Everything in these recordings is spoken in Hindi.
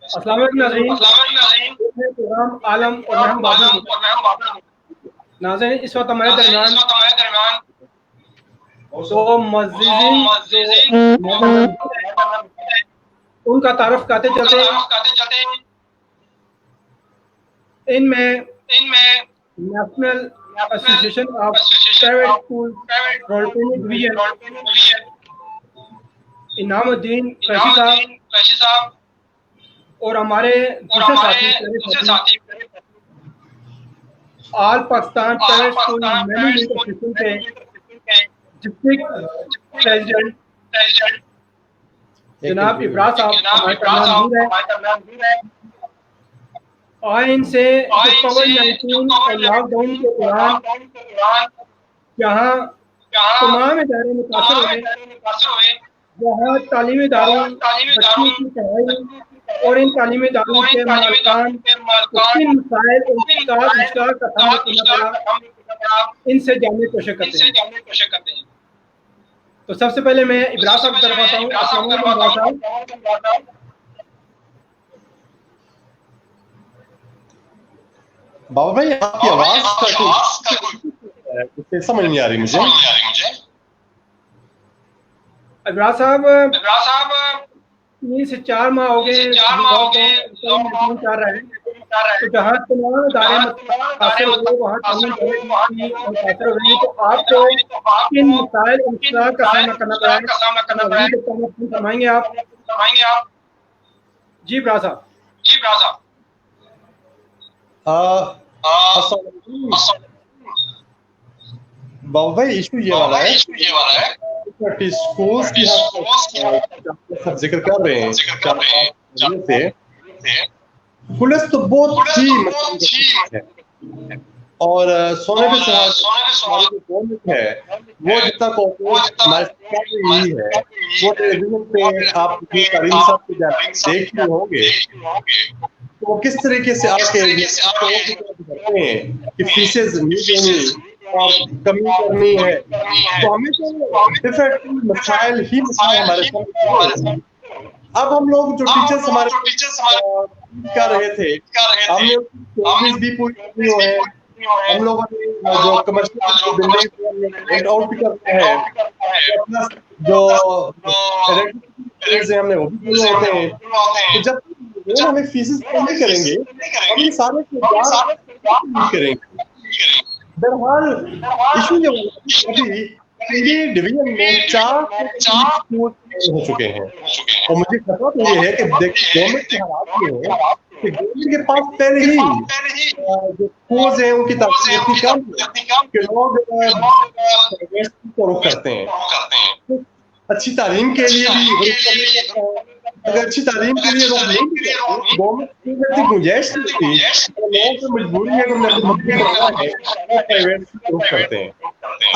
अस्सलाम वालेकुम नाज़रीन, प्रोग्राम आलम और मैं हूं बाबर। नाज़रीन, इस वक्त हमारे दरमियान दो मज़ीज़ीन उनका तारुफ करते चलते इनमें national association of private school Rawalpindi division Inamuddin Faizi साहब और हमारे दूसरे साथी all Pakistan private school association के डिस्ट्रिक्ट प्रेसिडेंट जनाब इब्राज साहब हमारे दरमियान है। और इनसे कोविड-19 और लॉकडाउन के दौरान जहाँ तमाम इदारे मुतासर हुए, जहाँ तालीमी इदारों बच्चों की पढ़ाई और इन तालीमी इदारों के मालिकान किन मसाइल का सामना करना पड़ा, इनसे जानने की कोशिश करते हैं। तो सबसे पहले मैं इब्राज साहब की तरफ आता हूँ। अस्सलाम वालेकुम इब्राज साहब। बाबा भाई, आपकी आवाज कुछ समझ नहीं आ रही मुझे। इब्राज साहब 3 से 4 माह हो गए कर रहे हैं, तो जहाँ तमाम इदारे मुतासर हुए वहाँ तो आपको किन मसाइल का सामना करना पड़ा फरमाएंगे आप? जी इब्राज साहब। बाबा भाई, इशू ये वाला है स्कूल्स की सब जिक्र कर रहे हैं। पुलिस तो बहुत ही है और सोने पे गवर्नमेंट है वो जितना यही है वो टेलीविजन पे आप करीम साहब को देख रहे होंगे तो वो किस तरीके से आके करते हैं कि फीसेस नहीं देनी और कमी करनी है। तो हमें तो डिफरेंट मसाइल ही हमारे सामने। अब हम लोग जो टीचर्स हमारे कर रहे थे, हमने भी पूरी करनी है। हम लोगों ने जो कमर्शियल बिल्डिंग आउट भी करते हैं, जो हमने वो भी पूरे होते हैं। तो जब हमें फीसेस नहीं करेंगे, हम ये सारे करेंगे। बहरहाल इशू ये अभी डिवीजन में 4 स्कूल हो चुके हैं और मुझे खतरा तो ये है कि गवर्नमेंट के हालात ये है कि गवर्नमेंट के पास पहले ही जो स्कूल्स हैं उनकी तारीफ इतनी कम कि लोग को रुख करते हैं। अच्छी तालीम के लिए भी अगर अच्छी तालीम के लिए गवर्नमेंट की गुंजाइश थी तो लोगों की मजबूरी है कि प्राइवेट रुख करते हैं।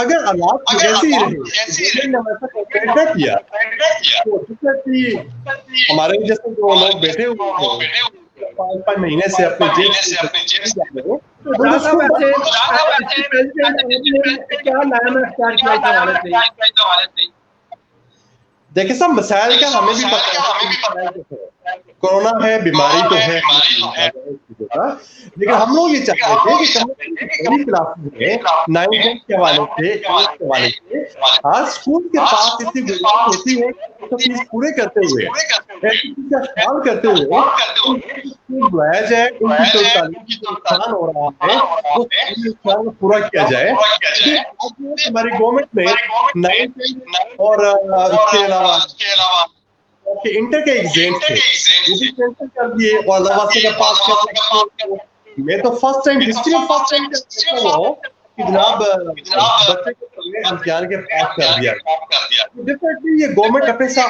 अगर हालात जैसे ही रहे ने किया तो हमारे जैसे जो लोग बैठे हुए थे 5 महीने से अपने जेब देखिए, सब मसाइल का हमें भी पता है। कोरोना है, बीमारी तो है, लेकिन हम लोग ये चाहते थे कि बड़ी क्लासेस में 9 के हवाले से आज स्कूल के पास इतनी गुंजाइश होती है तो फीस पूरे करते हुए ख्याल करते हुए बुलाया जाए, उनकी नुकसान हो रहा है वो पूरा किया जाए। हमारी गवर्नमेंट में 9 और उसके अलावा इंटर के एग्जाम थे वो भी कैंसिल कर दिए और लवासे का पास कर। मैं तो फर्स्ट टाइम हिस्ट्री में कि जनाब बच्चे को इम्तिहान के पास कर दिया। डेफिनेटली ये गवर्नमेंट अपने साथ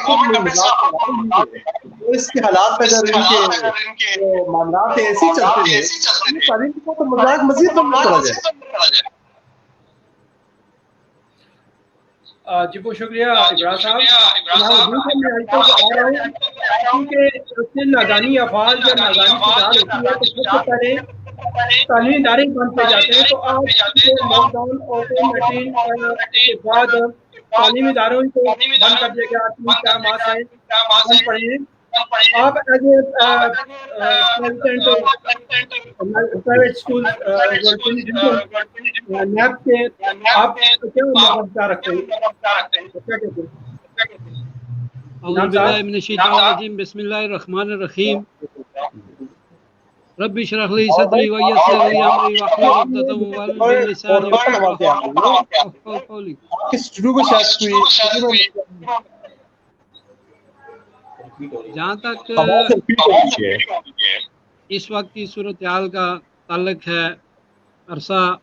तो इसके हालात पे अगर इनके मामलात ऐसे ही चलते हैं तारीख को तो मजाक मजीद बढ़ता चला जाए। जी बहुत शुक्रिया इब्राज साहब। क्योंकि नादानी अफवाज या नादानी होती है तो सबसे पहले तालीमी इदारे बंद किए जाते हैं। तो आज लॉकडाउन और कोविड-19 के बाद तालीमी इदारों को बंद कर दिया गया। 3-4 माह से बंद पड़े हैं आप एज ए प्राइवेट स्कूल नैब के आप क्या मतलब रखते हैं, क्या कहते हैं? बिस्मिल्लाहिर्रहमानिर्रहीम। रब्बि इश्रह ली सदरी व यस्सिर ली अमरी वहलुल उक़दतम मिन लिसानी यफ़क़हू क़ौली। जहाँ तक इस वक्त की सूरत हाल का ताल्लुक है, अरसा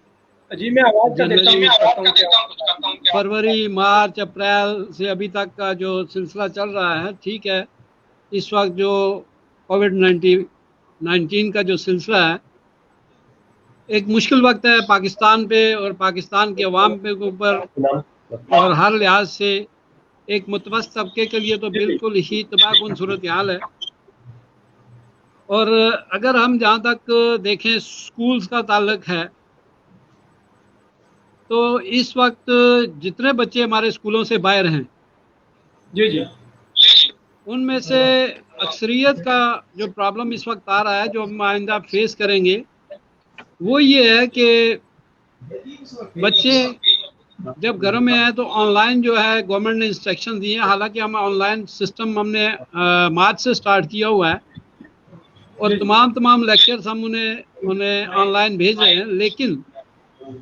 जी मैं आवाज का देता हूँ, फरवरी मार्च अप्रैल से अभी तक का जो सिलसिला चल रहा है, ठीक है। इस वक्त जो कोविड-19 का जो सिलसिला है, एक मुश्किल वक्त है पाकिस्तान पे और पाकिस्तान के अवाम पे ऊपर, और हर लिहाज से एक मुतवस्सित तबके के लिए तो बिल्कुल ही तबाहकुन सूरत हाल है। और अगर हम जहाँ तक देखें स्कूल्स का ताल्लुक है, तो इस वक्त जितने बच्चे हमारे स्कूलों से बाहर हैं, जी उनमें से अक्सरियत का जो प्रॉब्लम इस वक्त आ रहा है, जो हम आइंदा फेस करेंगे, वो ये है कि बच्चे जब घरों में हैं तो ऑनलाइन जो है गवर्नमेंट ने इंस्ट्रक्शन दिए हैं। हालांकि हम ऑनलाइन सिस्टम हमने मार्च से स्टार्ट किया हुआ है और तमाम लेक्चर्स हम उन्हें ऑनलाइन भेज रहे हैं, लेकिन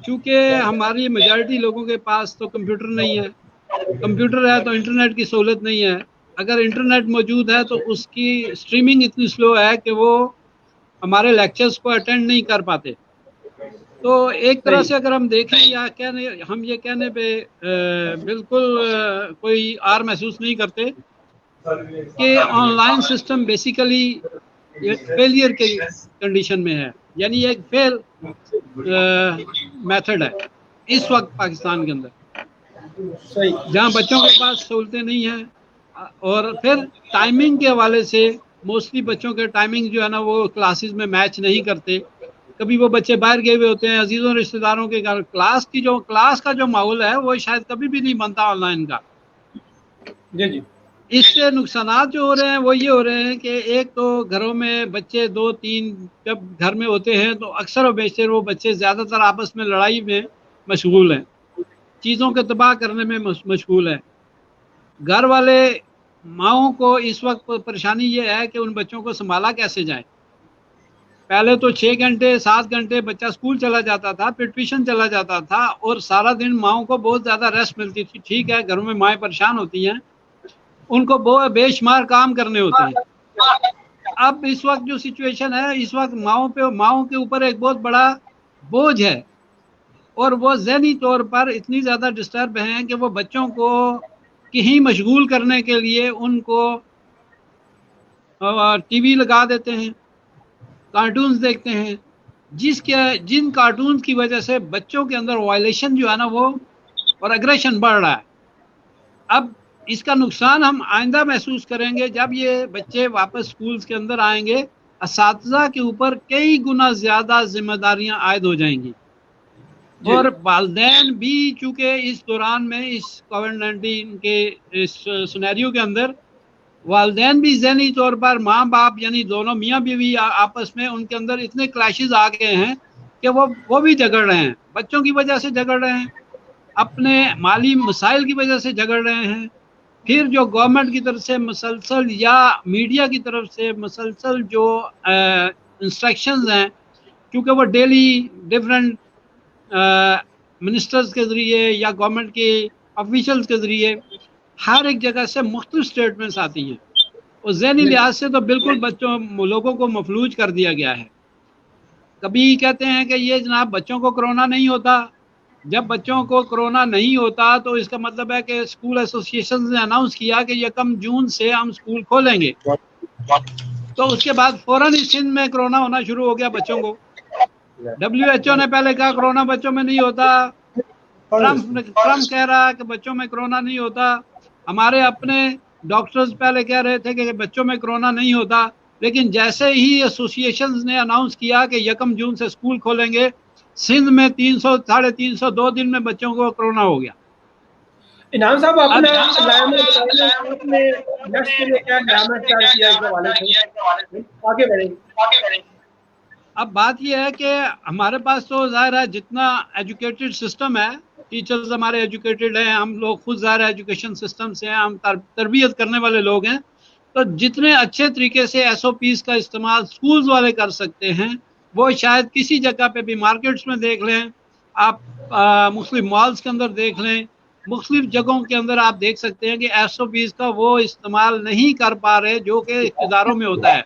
चूँकि हमारी मेजॉरिटी लोगों के पास तो कंप्यूटर नहीं है, कंप्यूटर है तो इंटरनेट की सहूलत नहीं है। अगर इंटरनेट मौजूद है तो उसकी स्ट्रीमिंग इतनी स्लो है कि वो हमारे लेक्चर्स को अटेंड नहीं कर पाते। तो एक तरह से अगर हम देखें या हम ये कहने पे बिल्कुल कोई आर महसूस नहीं करते कि ऑनलाइन सिस्टम बेसिकली एक फेलियर के कंडीशन में है, यानी एक फेल मेथड है इस वक्त पाकिस्तान के अंदर, जहां बच्चों के पास सहूलतें नहीं हैं। और फिर टाइमिंग के हवाले से मोस्टली बच्चों के टाइमिंग जो है ना, वो क्लासेस में मैच नहीं करते। कभी वो बच्चे बाहर गए हुए होते हैं अजीज़ों रिश्तेदारों के घर, क्लास का जो माहौल है वो शायद कभी भी नहीं बनता ऑनलाइन का। जी इससे नुकसानात जो हो रहे हैं वो ये हो रहे हैं कि एक तो घरों में बच्चे 2-3 जब घर में होते हैं तो अक्सर और बेशतर वो बच्चे ज़्यादातर आपस में लड़ाई में मशगूल हैं, चीज़ों के तबाह करने में मशगूल हैं। घर वाले माओं को इस वक्त परेशानी ये है कि उन बच्चों को संभाला कैसे जाए। पहले तो 6 घंटे 7 घंटे बच्चा स्कूल चला जाता था, फिर ट्यूशन चला जाता था और सारा दिन माओं को बहुत ज़्यादा रेस्ट मिलती थी। ठीक है, घरों में माएँ परेशान होती हैं, उनको बेशुमार काम करने होते हैं। अब इस वक्त जो सिचुएशन है, इस वक्त माओं के ऊपर एक बहुत बड़ा बोझ है और वो ज़हनी तौर पर इतनी ज़्यादा डिस्टर्ब हैं कि वो बच्चों को कहीं मशगूल करने के लिए उनको टीवी लगा देते हैं, कार्टून्स देखते हैं, जिन कार्टून्स की वजह से बच्चों के अंदर वायलेशन जो है ना वो और एग्रेशन बढ़ रहा है। अब इसका नुकसान हम आइंदा महसूस करेंगे जब ये बच्चे वापस स्कूल्स के अंदर आएंगे। असातिज़ा के ऊपर कई गुना ज़्यादा जिम्मेदारियां आयद हो जाएंगी और वालिदैन भी, चूँकि इस दौरान में इस कोविड-19 के इस सिनेरियो के अंदर वालिदैन भी ज़हनी तौर पर माँ बाप यानी दोनों मियाँ बीवी आपस में उनके अंदर इतने क्लैशेस आ गए हैं कि वो भी झगड़ रहे हैं, बच्चों की वजह से झगड़ रहे हैं, अपने माली मसाइल की वजह से झगड़ रहे हैं। फिर जो गवर्नमेंट की तरफ से मुसलसल या मीडिया की तरफ से मुसलसल जो इंस्ट्रक्शंस हैं, क्योंकि वो डेली डिफरेंट मिनिस्टर्स के ज़रिए या गवर्नमेंट के ऑफिशियल्स के ज़रिए हर एक जगह से मुख्तलिफ स्टेटमेंट्स आती हैं और ज़हनी लिहाज से तो बिल्कुल लोगों को मफलूज कर दिया गया है। कभी कहते हैं कि ये जनाब बच्चों को कोरोना नहीं होता। जब बच्चों को कोरोना नहीं होता तो इसका मतलब है कि स्कूल एसोसिएशन ने अनाउंस किया कि 1 जून से हम स्कूल खोलेंगे, तो उसके बाद फौरन इस सिंध में कोरोना होना शुरू हो गया बच्चों को। WHO ने पहले कहा कोरोना बच्चों में नहीं होता, ट्रम्प कह रहा है कि बच्चों में कोरोना नहीं होता, हमारे अपने डॉक्टर्स पहले कह रहे थे कि बच्चों में कोरोना नहीं होता, लेकिन जैसे ही एसोसिएशंस ने अनाउंस किया कि 1 जून से स्कूल खोलेंगे, सिंध में 300 साढ़े 300 2 दिन में बच्चों को कोरोना हो गया। इनाम साहब अपना आपने नेक्स्ट के लिए क्या नया तैयार किया इस हवाले से, आगे बढ़ेंगे। अब बात यह है कि हमारे पास तो ज़ाहिर है जितना एजुकेटेड सिस्टम है, टीचर्स हमारे एजुकेटेड हैं, हम लोग खुद ज़ाहिर एजुकेशन सिस्टम से हैं, हम तरबियत करने वाले लोग हैं, तो जितने अच्छे तरीके से SOPs का इस्तेमाल स्कूल्स वाले कर सकते हैं वो शायद किसी जगह पे भी, मार्केट्स में देख लें आप, मुख्तलिफ मॉल्स के अंदर देख लें, मुख्तलिफ जगहों के अंदर आप देख सकते हैं कि SOPs का वो इस्तेमाल नहीं कर पा रहे जो कि इदारों में होता है।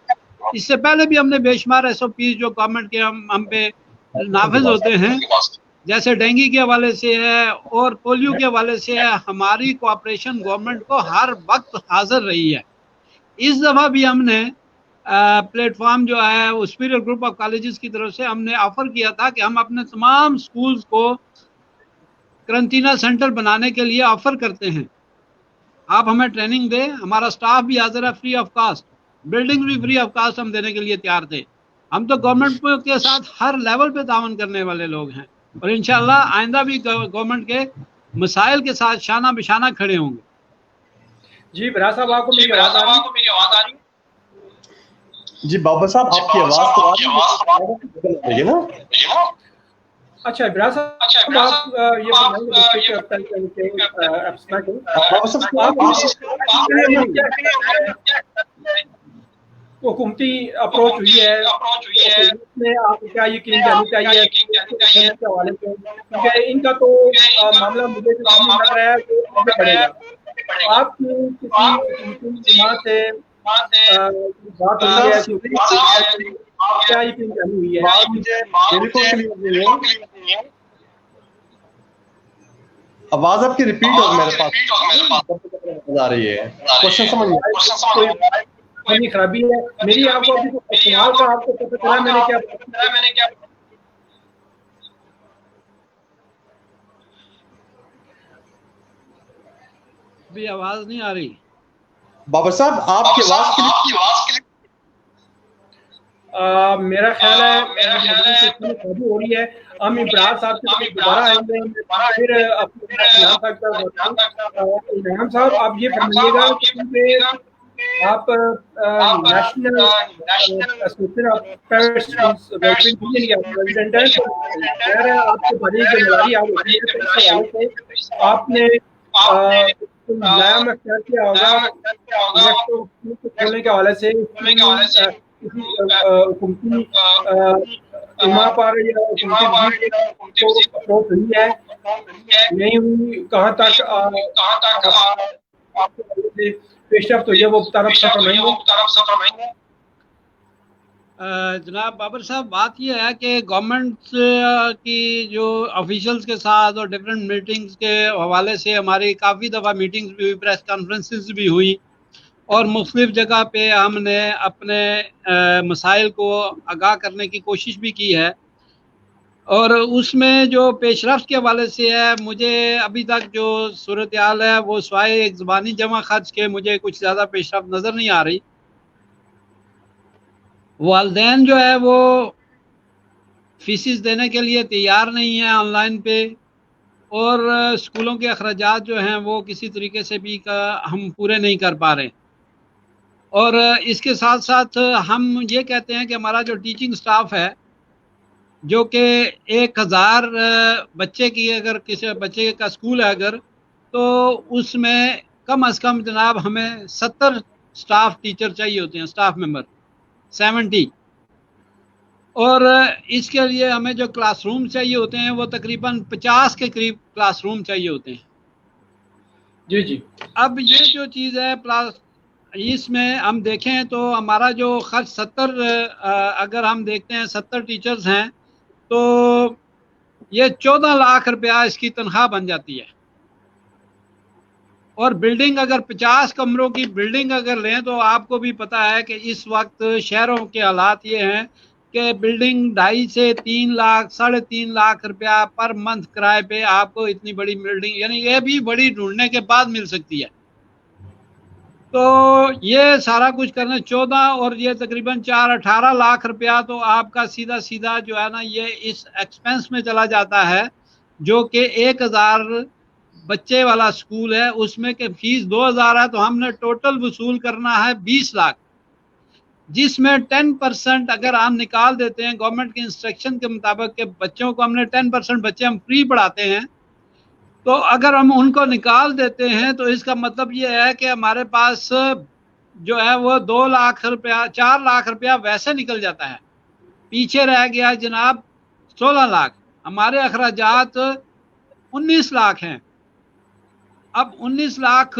इससे पहले भी हमने बेशुमार SOPs जो गवर्नमेंट के हम पे नाफिज होते हैं, जैसे डेंगू के हवाले से है और पोलियो के हवाले से है, हमारी कोऑपरेशन गवर्नमेंट को हर वक्त हाजिर रही है। इस दफ़ा भी हमने प्लेटफॉर्म जो है वो सुपीरियर ग्रुप ऑफ कॉलेजेस की तरफ से हमने ऑफर किया था कि हम अपने तमाम स्कूल्स को क्वारंटीना सेंटर बनाने के लिए ऑफर करते हैं, आप हमें ट्रेनिंग दें, हमारा स्टाफ भी हाजिर है फ्री ऑफ कास्ट, बिल्डिंग भी फ्री ऑफ कास्ट हम देने के लिए तैयार थे। हम तो गवर्नमेंट के साथ हर लेवल पे तावन करने वाले लोग हैं और इंशाल्लाह आइंदा भी गवर्नमेंट के मसाइल के साथ शाना बिशाना खड़े होंगे। जी बरार साहब, आपको मेरी आवाज आ रही है? जी बाबर साहब, आपकी आवाज तो आ रही है ना? अच्छा बरार साहब, आप ये हुकूमती अप्रोच हुई है, इसमें आप क्या यकीन करनी चाहिए के हवाले से, क्योंकि इनका तो मामला मुझे जो लग रहा है वो आगे बढ़ेगा। आप किसी जमात से बात हुई है, क्या यकीन करनी हुई है? मुझे आवाज आपकी रिपीट हो मेरे पास आ रही है, क्वेश्चन समझ कोई खराबी है मेरी? आपको अभी सवाल का आपको पता चला मैंने क्या भी आवाज नहीं आ रही बाबर साहब, आपकी आवाज के लिए मेरा ख्याल है खराबी हो रही है। हम इमरान साहब से दोबारा आएंगे, फिर इमरान साहब आप ये फरमाइएगा कि आप national association of parents welfare president हैं, आपको बड़ी जिम्मेदारी आ रही है, आपने नया मकसद किया होगा खोलने के हवाले से हुकूमती पर या अप्रोच हुई है नहीं हुई, कहाँ तक पेशरफ्त हुई है, वो तरफ सफर जनाब बाबर साहब, बात यह है कि गवर्नमेंट की जो ऑफिशियल्स के साथ और डिफरेंट मीटिंग्स के हवाले से हमारी काफ़ी दफ़ा मीटिंग्स भी हुई, प्रेस कॉन्फ्रेंसेस भी हुई और मुख्तलिफ जगह पे हमने अपने मसाइल को आगाह करने की कोशिश भी की है। और उसमें जो पेशरफ्त के हवाले से है, मुझे अभी तक जो सूरत हाल है वो स्वाय एक ज़बानी जमा खर्च के मुझे कुछ ज़्यादा पेशरफ्त नज़र नहीं आ रही। वालदैन जो है वो फीसिस देने के लिए तैयार नहीं है ऑनलाइन पे, और स्कूलों के अखराजात जो हैं वो किसी तरीके से भी हम पूरे नहीं कर पा रहे। और इसके साथ साथ हम ये कहते हैं कि हमारा जो टीचिंग स्टाफ है, जो कि 1000 बच्चे की अगर किसी बच्चे का स्कूल है अगर, तो उसमें कम से कम जनाब हमें 70 स्टाफ टीचर चाहिए होते हैं, स्टाफ मेंबर 70। और इसके लिए हमें जो क्लासरूम चाहिए होते हैं वो तकरीबन 50 के करीब क्लासरूम चाहिए होते हैं। जी जी। अब ये जो चीज़ है इसमें हम देखें तो हमारा जो खर्च 70 अगर हम देखते हैं 70 टीचर्स हैं तो ये 14 लाख रुपया इसकी तनख्वाह बन जाती है। और बिल्डिंग अगर 50 कमरों की बिल्डिंग अगर लें तो आपको भी पता है कि इस वक्त शहरों के हालात ये हैं कि बिल्डिंग 2.5 से 3 लाख 3.5 लाख रुपया पर मंथ किराए पे आपको इतनी बड़ी बिल्डिंग, यानी ये भी बड़ी ढूंढने के बाद मिल सकती है। तो ये सारा कुछ करना 14 और ये तकरीबन 18 लाख रुपया तो आपका सीधा सीधा जो है ना ये इस एक्सपेंस में चला जाता है, जो कि 1000 बच्चे वाला स्कूल है, उसमें के फीस 2000 है, तो हमने टोटल वसूल करना है 20 लाख, जिसमें 10% अगर हम निकाल देते हैं गवर्नमेंट के इंस्ट्रक्शन के मुताबिक के बच्चों को हमने 10% बच्चे हम फ्री पढ़ाते हैं, तो अगर हम उनको निकाल देते हैं तो इसका मतलब ये है कि हमारे पास जो है वो 2 लाख रुपया 4 लाख रुपया वैसे निकल जाता है। पीछे रह गया जनाब 16 लाख। हमारे अखराजात 19 लाख हैं। अब 19 लाख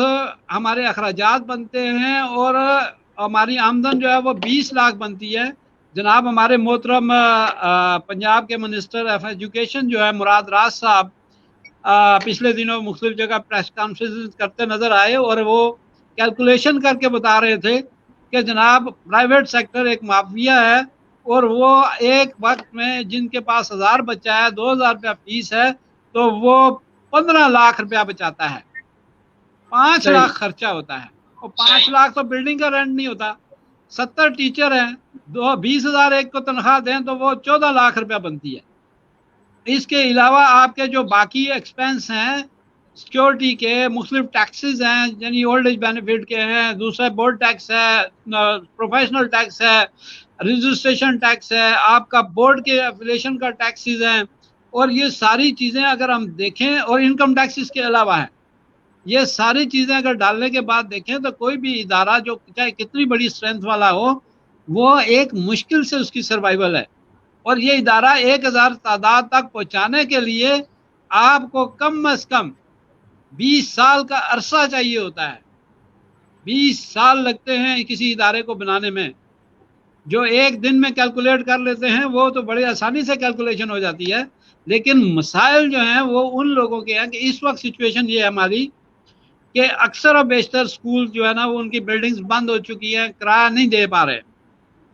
हमारे अखराजात बनते हैं और हमारी आमदन जो है वो 20 लाख बनती है। जनाब हमारे मोहतरम पंजाब के मिनिस्टर ऑफ एजुकेशन जो है मुराद राज साहब पिछले दिनों मुख्तलिफ जगह प्रेस कॉन्फ्रेंस करते नजर आए और वो कैलकुलेशन करके बता रहे थे कि जनाब प्राइवेट सेक्टर एक माफिया है और वो एक वक्त में जिनके पास 1000 बच्चा है, 2000 रुपया फीस है, तो वो 15 लाख रुपया बचाता है। 5 लाख खर्चा होता है और 5 लाख तो बिल्डिंग का रेंट नहीं होता। 70 टीचर हैं, 20,000 एक को तनख्वाह दें तो वो 14 लाख रुपया बनती है। इसके अलावा आपके जो बाकी एक्सपेंस हैं सिक्योरिटी के, मुख्तलिफ टैक्सेस हैं, यानी ओल्ड एज बेनिफिट के हैं, दूसरा बोर्ड टैक्स है, प्रोफेशनल टैक्स है, रजिस्ट्रेशन टैक्स है, आपका बोर्ड के एफिलिएशन का टैक्सेस हैं, और ये सारी चीज़ें अगर हम देखें, और इनकम टैक्सेस के अलावा है, ये सारी चीज़ें अगर डालने के बाद देखें तो कोई भी इदारा जो चाहे कितनी बड़ी स्ट्रेंथ वाला हो, वो एक मुश्किल से उसकी सर्वाइवल है। और ये इदारा 1000 तादाद तक पहुंचाने के लिए आपको कम से कम 20 साल का अरसा चाहिए होता है। 20 साल लगते हैं किसी इदारे को बनाने में। जो एक दिन में कैलकुलेट कर लेते हैं वो तो बड़ी आसानी से कैलकुलेशन हो जाती है, लेकिन मसाइल जो हैं वो उन लोगों के हैं कि इस वक्त सिचुएशन ये है हमारी कि अक्सर और बेशतर स्कूल जो है ना वो उनकी बिल्डिंग्स बंद हो चुकी हैं, किराया नहीं दे पा रहे,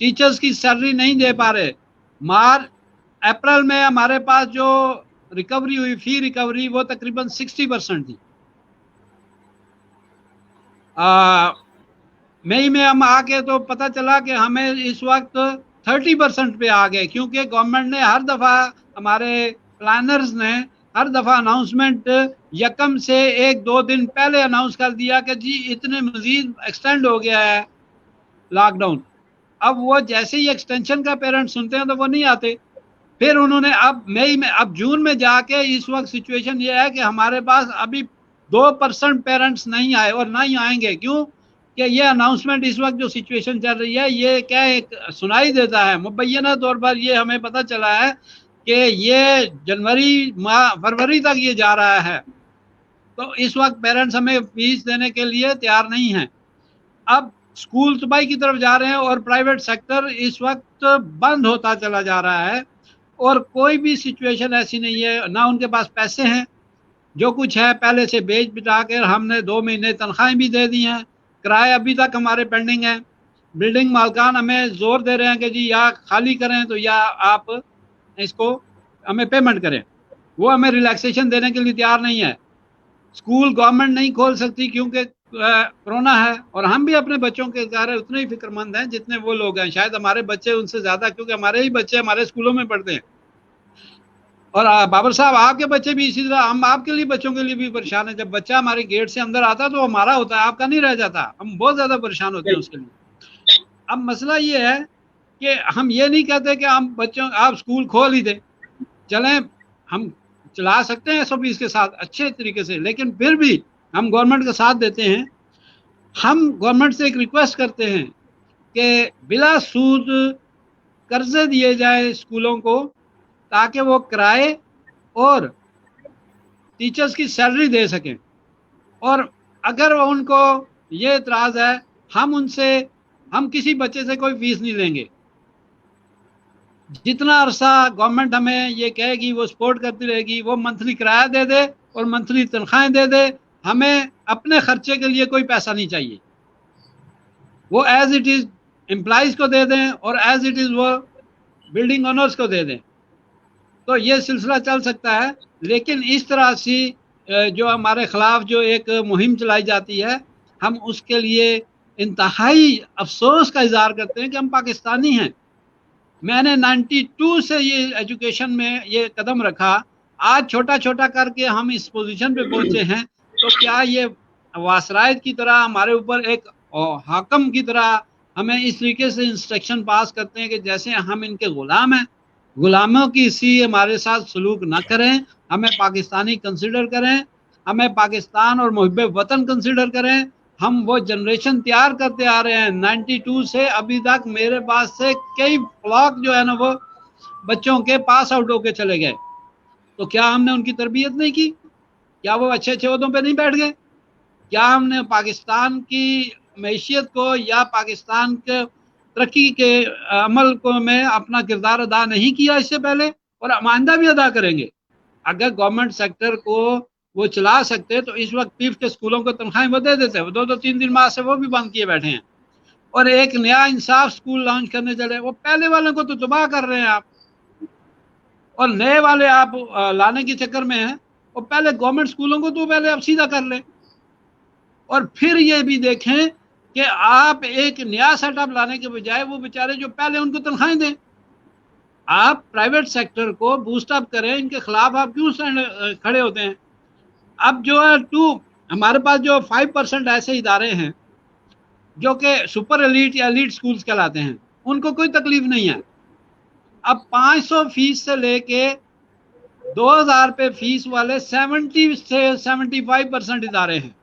टीचर्स की सैलरी नहीं दे पा रहे। अप्रैल में हमारे पास जो रिकवरी हुई, फी रिकवरी, वो तकरीबन 60% थी। मई में हम आके तो पता चला कि हमें इस वक्त 30% पे आ गए, क्योंकि गवर्नमेंट ने हर दफ़ा, हमारे प्लानर्स ने हर दफ़ा अनाउंसमेंट यकम से 1-2 दिन पहले अनाउंस कर दिया कि जी इतने मजीद एक्सटेंड हो गया है लॉकडाउन। अब वो जैसे ही एक्सटेंशन का पेरेंट्स सुनते हैं तो वो नहीं आते। फिर उन्होंने अब मई में, अब जून में जाके इस वक्त सिचुएशन ये है कि हमारे पास अभी 2% पेरेंट्स नहीं आए और ना ही आएंगे। क्यों कि ये अनाउंसमेंट इस वक्त जो सिचुएशन चल रही है ये क्या एक सुनाई देता है, मुबैना तौर पर ये हमें पता चला है कि ये जनवरी फरवरी तक ये जा रहा है। तो इस वक्त पेरेंट्स हमें फीस देने के लिए तैयार नहीं हैं। अब स्कूल तबाही की तरफ जा रहे हैं और प्राइवेट सेक्टर इस वक्त बंद होता चला जा रहा है और कोई भी सिचुएशन ऐसी नहीं है, ना उनके पास पैसे हैं, जो कुछ है पहले से बेच बिटा कर हमने 2 महीने तनख्वाहें भी दे दी हैं, किराए अभी तक हमारे पेंडिंग है। बिल्डिंग मालकान हमें जोर दे रहे हैं कि जी या खाली करें तो या आप इसको हमें पेमेंट करें, वो हमें रिलैक्सेशन देने के लिए तैयार नहीं है। स्कूल गवर्नमेंट नहीं खोल सकती क्योंकि कोरोना है, और हम भी अपने बच्चों के बारे उतने ही फिक्रमंद हैं जितने वो लोग हैं, शायद हमारे बच्चे उनसे ज़्यादा, क्योंकि हमारे ही बच्चे हमारे स्कूलों में पढ़ते हैं। और बाबर साहब आपके बच्चे भी इसी तरह, हम आपके लिए बच्चों के लिए भी परेशान है। जब बच्चा हमारे गेट से अंदर आता तो हमारा होता है, आपका नहीं रह जाता। हम बहुत ज़्यादा परेशान होते हैं उसके लिए। अब मसला ये है कि हम ये नहीं कहते कि हम बच्चों आप स्कूल खोल ही दें, चलें हम चला सकते हैं SOPs के साथ अच्छे तरीके से, लेकिन फिर भी हम गवर्नमेंट का साथ देते हैं। हम गवर्नमेंट से एक रिक्वेस्ट करते हैं कि बिला सूद कर्जे दिए जाए स्कूलों को, ताकि वो किराए और टीचर्स की सैलरी दे सकें। और अगर उनको ये एतराज़ है, हम किसी बच्चे से कोई फीस नहीं लेंगे। जितना अरसा गवर्नमेंट हमें ये कहेगी वो सपोर्ट करती रहेगी, वो मंथली किराया दे दे और मंथली तनख्वाहें दे दे, हमें अपने खर्चे के लिए कोई पैसा नहीं चाहिए। वो एज इट इज़ एम्प्लॉइज को दे दें और एज इट इज़ वो बिल्डिंग ओनर्स को दे दें, तो ये सिलसिला चल सकता है। लेकिन इस तरह से जो हमारे ख़िलाफ़ जो एक मुहिम चलाई जाती है, हम उसके लिए इंतहाई अफसोस का इज़हार करते हैं कि हम पाकिस्तानी हैं। मैंने 92 से ये एजुकेशन में ये कदम रखा आज छोटा छोटा करके हम इस पोजीशन पे पहुंचे हैं, तो क्या ये वासरायत की तरह हमारे ऊपर एक हाकम की तरह हमें इस तरीके से इंस्ट्रक्शन पास करते हैं कि जैसे हम इनके गुलाम हैं? गुलामों की सी हमारे साथ सलूक ना करें, हमें पाकिस्तानी कंसिडर करें, हमें पाकिस्तान और मुहिब वतन कंसिडर करें। हम वो जनरेशन तैयार करते आ रहे हैं 92 से अभी तक। मेरे पास से कई फ्लॉक जो है ना वो बच्चों के पास आउट होके चले गए, तो क्या हमने उनकी तरबियत नहीं की? क्या वो अच्छे अच्छे ओहदों पे नहीं बैठ गए? क्या हमने पाकिस्तान की मैशियत को या पाकिस्तान के तरक्की के अमल को में अपना किरदार अदा नहीं किया इससे पहले, और आइंदा भी अदा करेंगे? अगर गवर्नमेंट सेक्टर को वो चला सकते तो इस वक्त पीफ के स्कूलों को तनख्वाहें वो दे देते। वो 2-3 माह से वो भी बंद किए बैठे हैं, और एक नया इंसाफ स्कूल लॉन्च करने चले, वो पहले वाले को तो तबाह कर रहे हैं आप, और नए वाले आप लाने के चक्कर में हैं। और पहले गवर्नमेंट स्कूलों को तो पहले आप सीधा कर लें, और फिर ये भी देखें कि आप एक नया सेटअप लाने के बजाय वो बेचारे जो पहले उनको तनख्वाहें दें। आप प्राइवेट सेक्टर को बूस्ट अप करें, इनके खिलाफ आप क्यों खड़े होते हैं? अब जो है हमारे पास जो 5% ऐसे इदारे हैं जो कि सुपर एलीट या एलीट स्कूल्स कहलाते हैं, उनको कोई तकलीफ नहीं है। अब 500 फीस से लेके 2000 पे फीस वाले 70 से 75% इदारे हैं,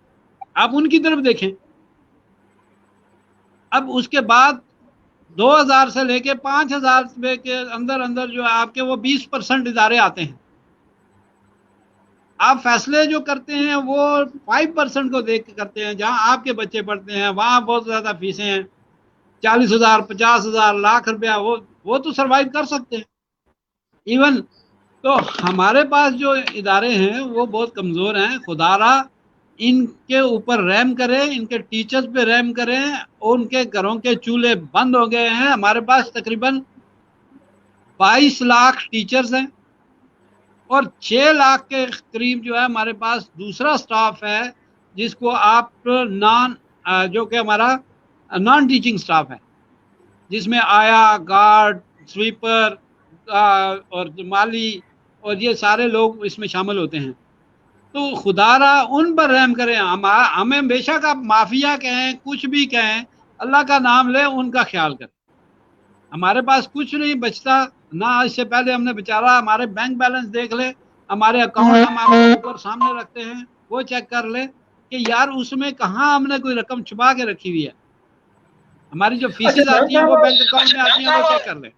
आप उनकी तरफ देखें। अब उसके बाद 2000 से लेके 5000 रुपए के अंदर अंदर जो आपके वो 20% इदारे आते हैं। आप फैसले जो करते हैं वो 5% को देख के करते हैं। जहां आपके बच्चे पढ़ते हैं वहां बहुत ज्यादा फीसें हैं, 40,000, 50,000, लाख रुपया, वो तो सरवाइव कर सकते हैं इवन। तो हमारे पास जो इदारे हैं वो बहुत कमजोर हैं। खुदारा इनके ऊपर रहम करें, इनके टीचर्स पे रहम करें। उनके घरों के चूल्हे बंद हो गए हैं। हमारे पास तकरीबन 22 लाख टीचर्स हैं, और 6 लाख के करीब जो है हमारे पास दूसरा स्टाफ है, जिसको आप जो कि हमारा नॉन टीचिंग स्टाफ है, जिसमें आया, गार्ड, स्वीपर और माली और ये सारे लोग इसमें शामिल होते हैं। तो खुदारा उन पर रहम करें। हमें बेशक आप माफिया कहें, कुछ भी कहें, अल्लाह का नाम ले, उनका ख्याल करें। हमारे पास कुछ नहीं बचता ना। इससे पहले हमने बेचारा हमारे बैंक बैलेंस देख ले, हमारे अकाउंट हम आपके ऊपर सामने रखते हैं, वो चेक कर ले कि यार उसमें कहाँ हमने कोई रकम छुपा के रखी हुई है। हमारी जो फीसेज आती हैं वो बैंक अकाउंट में आती हैं, वो चेक कर ले।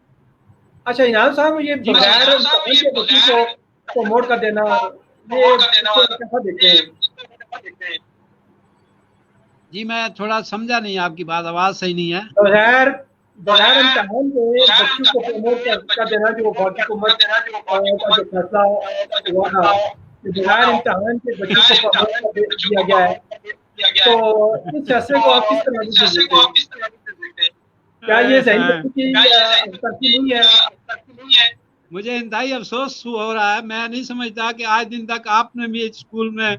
अच्छा इनाम साहब, ये बगैर के बच्चों को प्रमोट कर देना, ये कैसा देखते हैं? जी मैं थोड़ा समझा नहीं आपकी बात, आवाज सही नहीं है। बगैर इम्तिहान के बच्चों को प्रमोट कर देना, जो भौतिक हुकूमत का जो फैसला हुआ था, बगैर इम्तिहान के बच्चों को प्रमोट कर दिया गया है, तो इस फैसले को आप किस तरह से देखते हैं? क्या ये सही की नहीं है? मुझे इंतहाई अफसोस हो रहा है। मैं नहीं समझता कि आज दिन तक आपने भी स्कूल में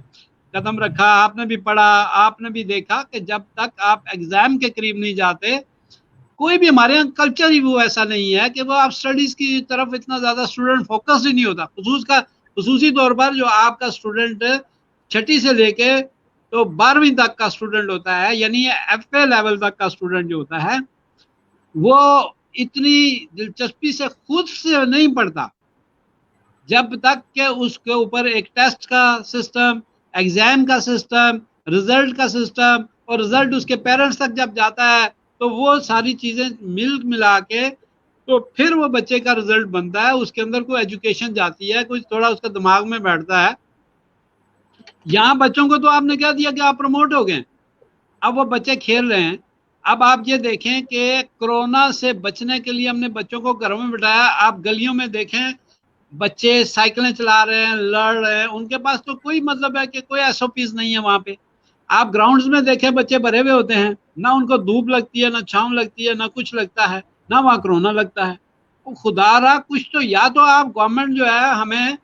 कदम रखा, आपने भी पढ़ा, आपने भी देखा कि जब तक आप एग्जाम के करीब नहीं जाते, कोई भी हमारे यहाँ कल्चर ही वो ऐसा नहीं है कि वो आप स्टडीज की तरफ इतना ज्यादा स्टूडेंट फोकस ही नहीं होता। खुसूसी तौर पर जो आपका स्टूडेंट 6ठी से लेके तो 12वीं तक का स्टूडेंट होता है, यानी FA लेवल तक का स्टूडेंट जो होता है, वो इतनी दिलचस्पी से खुद से नहीं पढ़ता जब तक कि उसके ऊपर एक टेस्ट का सिस्टम, एग्जाम का सिस्टम, रिजल्ट का सिस्टम, और रिजल्ट उसके पेरेंट्स तक जब जाता है तो वो सारी चीजें मिला के तो फिर वो बच्चे का रिजल्ट बनता है। उसके अंदर कोई एजुकेशन जाती है, कुछ थोड़ा उसका दिमाग में बैठता है। यहाँ बच्चों को तो आपने क्या दिया कि आप प्रमोट हो गए, अब वो बच्चे खेल रहे हैं। अब आप ये देखें कि कोरोना से बचने के लिए हमने बच्चों को घरों में बिठाया। आप गलियों में देखें, बच्चे साइकिलें चला रहे हैं, लड़ रहे हैं, उनके पास तो कोई मतलब है कि कोई SOPs नहीं है वहां पे। आप ग्राउंड्स में देखें, बच्चे भरे हुए होते हैं, ना उनको धूप लगती है, ना छांव लगती है, ना कुछ लगता है, ना वहाँ कोरोना लगता है। तो खुदारा कुछ तो, या तो आप गवर्नमेंट जो है हमें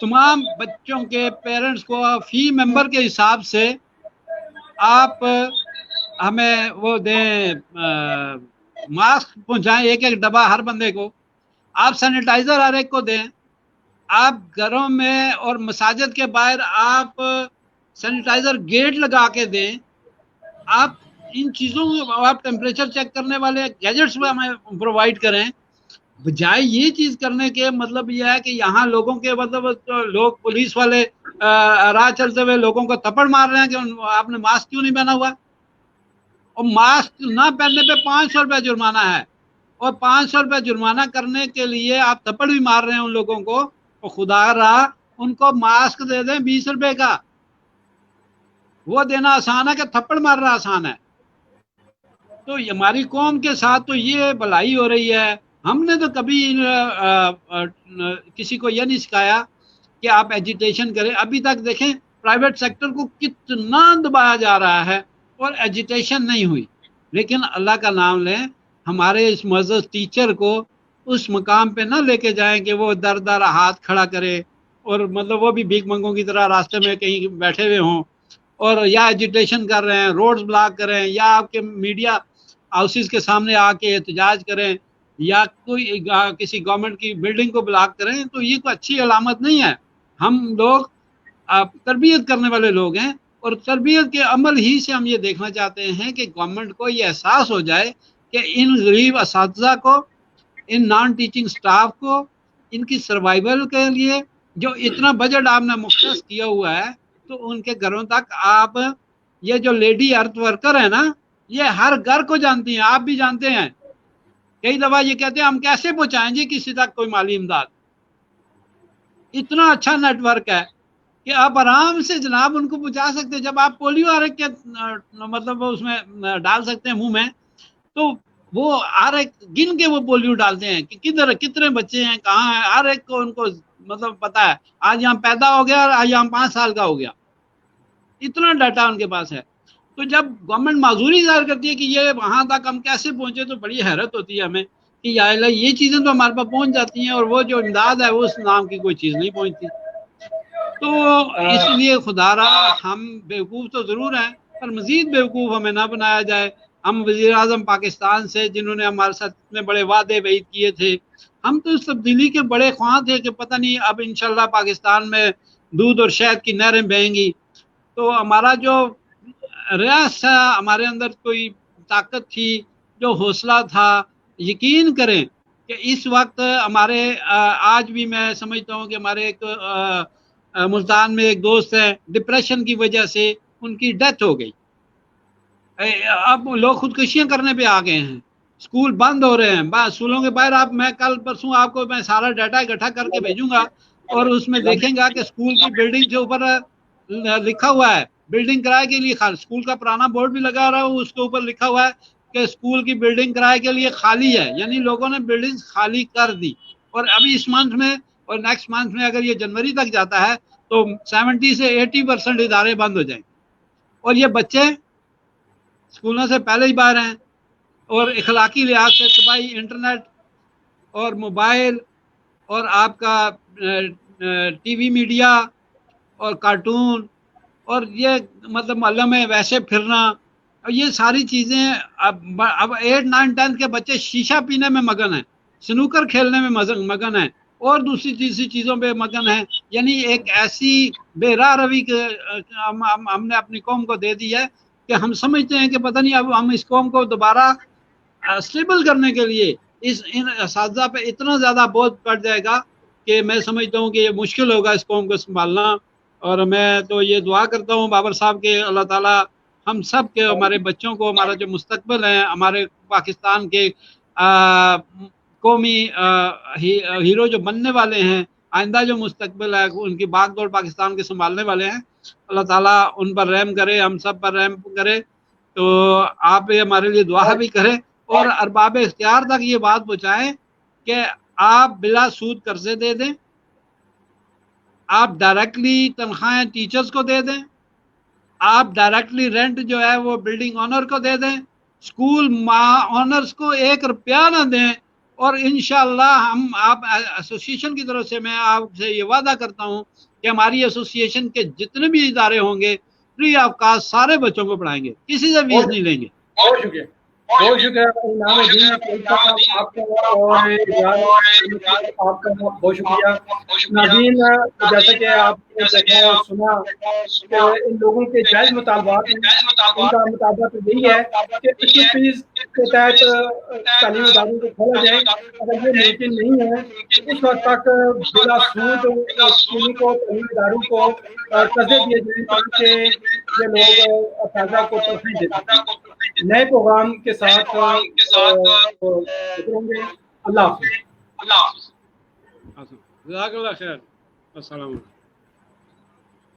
तमाम बच्चों के पेरेंट्स को फी मेंबर के हिसाब से आप हमें वो दें, मास्क पहुंचाएं, एक डब्बा हर बंदे को, आप सैनिटाइजर हर एक को दें, आप घरों में और मसाजिद के बाहर आप सैनिटाइजर गेट लगा के दें, आप इन चीज़ों को आप टेम्परेचर चेक करने वाले गैजेट्स में हमें प्रोवाइड करें, बजाय ये चीज़ करने के। मतलब यह है कि यहाँ लोगों के मतलब तो लोग पुलिस वाले राह चलते हुए लोगों को थप्पड़ मार रहे हैं कि आपने मास्क क्यों नहीं पहना हुआ, और मास्क ना पहनने पे 500 रुपये जुर्माना है, और 500 रुपये जुर्माना करने के लिए आप थप्पड़ भी मार रहे हैं उन लोगों को। और खुदा रहा उनको मास्क दे दें 20 रुपए का, वो देना आसान है कि थप्पड़ मारना आसान है। तो हमारी कौम के साथ तो ये भलाई हो रही है। हमने तो कभी किसी को यह नहीं सिखाया कि आप एजिटेशन करें। अभी तक देखें प्राइवेट सेक्टर को कितना दबाया जा रहा है और एजिटेशन नहीं हुई। लेकिन अल्लाह का नाम लें, हमारे इस मज़हब टीचर को उस मकाम पे ना लेके जाएं कि वो दर दर हाथ खड़ा करे और मतलब वो भी भीख मंगों की तरह रास्ते में कहीं बैठे हुए हों और या एजिटेशन कर रहे हैं, रोड्स ब्लॉक कर रहे हैं, या आपके मीडिया हाउसेस के सामने आके एहतजाज करें, या कोई किसी गवर्नमेंट की बिल्डिंग को ब्लॉक करें, तो ये कोई अच्छी अलामत नहीं है। हम लोग तरबियत करने वाले लोग हैं, और तरबियत के अमल ही से हम ये देखना चाहते हैं कि गवर्नमेंट को ये एहसास हो जाए कि इन गरीब असातिज़ा को, इन नॉन टीचिंग स्टाफ को, इनकी सर्वाइवल के लिए जो इतना बजट आपने मुख्तस किया हुआ है, तो उनके घरों तक आप, ये जो लेडी अर्थ वर्कर है ना, ये हर घर को जानती हैं, आप भी जानते हैं। कई दफा ये कहते हैं हम कैसे पहुंचाएं जी किसी तक कोई माली इमदाद। इतना अच्छा नेटवर्क है कि आप आराम से जनाब उनको पहुंचा सकते हैं। जब आप पोलियो आ रहे मतलब उसमें डाल सकते हैं मुंह में, तो वो हर एक गिन के वो पोलियो डालते हैं कि किधर कितने बच्चे हैं, कहाँ हैं, हर एक को उनको मतलब पता है। आज यहाँ पैदा हो गया और आज यहाँ 5 साल का हो गया, इतना डाटा उनके पास है। तो जब गवर्नमेंट माजूरी जाहिर करती है कि ये वहां तक हम कैसे पहुंचे, तो बड़ी हैरत होती है हमें कि या अल्लाह ये चीजें तो हमारे पास पहुंच जाती हैं और वो जो इमदाद है वो उस नाम की कोई चीज नहीं पहुंचती। तो इसलिए खुदारा हम बेवकूफ़ तो ज़रूर हैं, पर मज़ीद बेवकूफ़ हमें ना बनाया जाए। हम वज़ीर आज़म पाकिस्तान से, जिन्होंने हमारे साथ इतने बड़े वादे वईद किए थे, हम तो इस तब्दीली के बड़े ख्वाह थे कि पता नहीं अब इंशाल्लाह पाकिस्तान में दूध और शहद की नहरें बहेंगी। तो हमारा जो रियास था, हमारे अंदर कोई ताकत थी, जो हौसला था, यकीन करें कि इस वक्त हमारे आज भी मैं समझता हूँ कि हमारे एक मुल्तान में एक दोस्त है, डिप्रेशन की वजह से उनकी डेथ हो गई। अब लोग खुदकुशियां करने पे आ गए हैं, स्कूल बंद हो रहे हैं। स्कूलों के बाहर आप, मैं कल परसों आपको मैं सारा डाटा इकट्ठा करके भेजूंगा, और उसमें देखेंगे कि स्कूल की बिल्डिंग के ऊपर लिखा हुआ है बिल्डिंग किराए के लिए खाली। स्कूल का पुराना बोर्ड भी लगा रहा है, उसके ऊपर लिखा हुआ है कि स्कूल की बिल्डिंग किराए के लिए खाली है, यानी लोगों ने बिल्डिंग खाली कर दी। और अभी इस मंथ में और नेक्स्ट मंथ में अगर ये जनवरी तक जाता है तो 70 से 80% इदारे बंद हो जाएंगे, और ये बच्चे स्कूलों से पहले ही बाहर हैं। और इखलाकी लिहाज से तो भाई इंटरनेट और मोबाइल और आपका टीवी मीडिया और कार्टून और ये मतलब मोहल्ले में वैसे फिरना, और ये सारी चीज़ें अब 8, 9, 10 के बच्चे शीशा पीने में मगन हैं, स्नूकर खेलने में मगन हैं, और दूसरी तीसरी चीज़ों पे मगन है। यानी एक ऐसी बेराह रवि हमने अपनी कौम को दे दी है कि हम समझते हैं कि पता नहीं अब हम इस कौम को दोबारा स्टेबल करने के लिए इन असातिज़ा पे इतना ज़्यादा बोझ पड़ जाएगा कि मैं समझता हूँ कि ये मुश्किल होगा इस कौम को संभालना। और मैं तो ये दुआ करता हूँ बाबर साहब के, अल्लाह ताला हम सब के, हमारे बच्चों को, हमारा जो मुस्तकबिल है, हमारे पाकिस्तान के कौमी हीरो जो बनने वाले हैं, आइंदा जो मुस्तकबिल है, उनकी बागडोर पाकिस्तान के संभालने वाले हैं, अल्लाह ताला उन पर रहम करे, हम सब पर रहम करे। तो आप ये हमारे लिए दुआ भी करें और अरबाब इख्तियार तक ये बात पहुँचाएँ कि आप बिला सूद कर्जे दे दें, आप डायरेक्टली तनख्वाहें टीचर्स को दे दें, आप डायरेक्टली रेंट जो है वो बिल्डिंग ओनर को दे दें, स्कूल ओनर्स को 1 रुपया ना दें। और इंशाल्लाह हम आप एसोसिएशन की तरफ से मैं आपसे ये वादा करता हूँ कि हमारी एसोसिएशन के जितने भी इदारे होंगे फ्री ऑफ कास्ट सारे बच्चों को पढ़ाएंगे, किसी से फीस नहीं लेंगे। बहुत शुक्रिया, बहुत शुक्रिया नाज़रीन आपका और आपका बहुत शुक्रिया नाज़रीन। जैसा कि आपने देखा और सुना कि इन लोगों के जायज़ मुतालबात उनका मुतालबा तो यही है कि 21 फीस के तहत तालीमी इदारों को खोला जाए। अगर ये मुमकिन नहीं है तो इस वक्त तक बिला सूद स्कूलों को तालीमी इदारों को कर्जे दिए जाए ताकि ये लोग असातिज़ा को तोहफ़े दे सकें। नए प्रोग्राम के साथ गुजरेंगे। अल्लाह हाफ़िज़। जज़ाकल्लाह खैर। अस्सलाम वालेकुम।